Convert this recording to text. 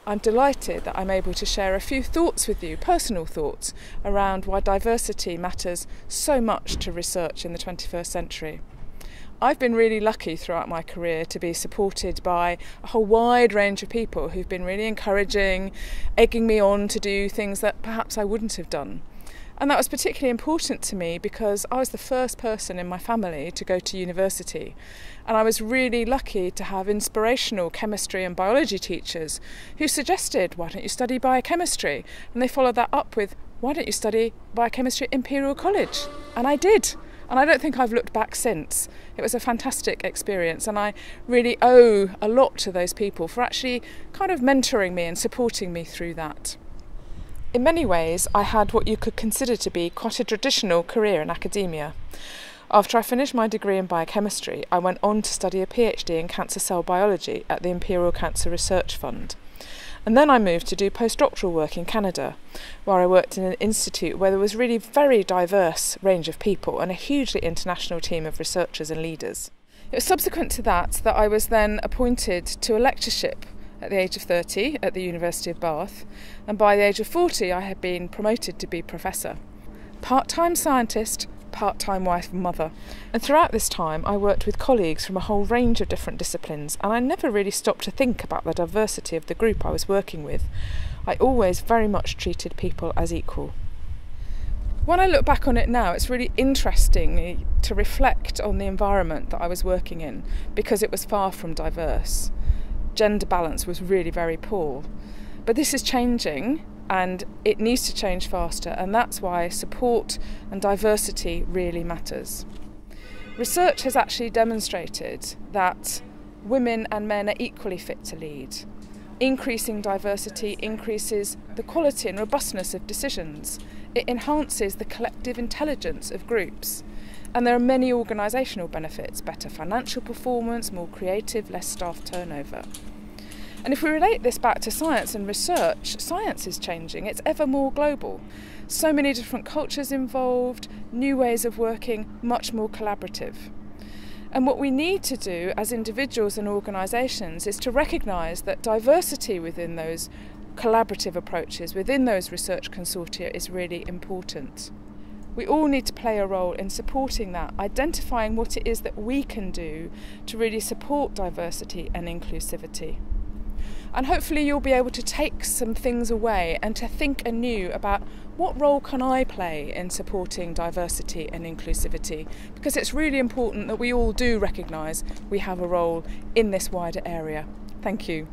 I'm delighted that I'm able to share a few thoughts with you, personal thoughts, around why diversity matters so much to research in the 21st century. I've been really lucky throughout my career to be supported by a whole wide range of people who've been really encouraging, egging me on to do things that perhaps I wouldn't have done. And that was particularly important to me because I was the first person in my family to go to university. And I was really lucky to have inspirational chemistry and biology teachers who suggested, why don't you study biochemistry? And they followed that up with, why don't you study biochemistry at Imperial College? And I did. And I don't think I've looked back since. It was a fantastic experience, and I really owe a lot to those people for actually kind of mentoring me and supporting me through that. In many ways, I had what you could consider to be quite a traditional career in academia. After I finished my degree in biochemistry, I went on to study a PhD in cancer cell biology at the Imperial Cancer Research Fund. And then I moved to do postdoctoral work in Canada, where I worked in an institute where there was really very diverse range of people and a hugely international team of researchers and leaders. It was subsequent to that I was then appointed to a lectureship at the age of 30 at the University of Bath, and by the age of 40 I had been promoted to be professor. Part-time scientist, part-time wife and mother. And throughout this time I worked with colleagues from a whole range of different disciplines, and I never really stopped to think about the diversity of the group I was working with. I always very much treated people as equal. When I look back on it now, it's really interesting to reflect on the environment that I was working in because it was far from diverse. Gender balance was really very poor. But this is changing, and it needs to change faster, and that's why support and diversity really matters. Research has actually demonstrated that women and men are equally fit to lead. Increasing diversity increases the quality and robustness of decisions. It enhances the collective intelligence of groups. And there are many organisational benefits: better financial performance, more creative, less staff turnover. And if we relate this back to science and research, science is changing. It's ever more global. So many different cultures involved, new ways of working, much more collaborative. And what we need to do as individuals and organisations is to recognise that diversity within those collaborative approaches, within those research consortia, is really important. We all need to play a role in supporting that, identifying what it is that we can do to really support diversity and inclusivity. And hopefully you'll be able to take some things away and to think anew about what role can I play in supporting diversity and inclusivity, because it's really important that we all do recognise we have a role in this wider area. Thank you.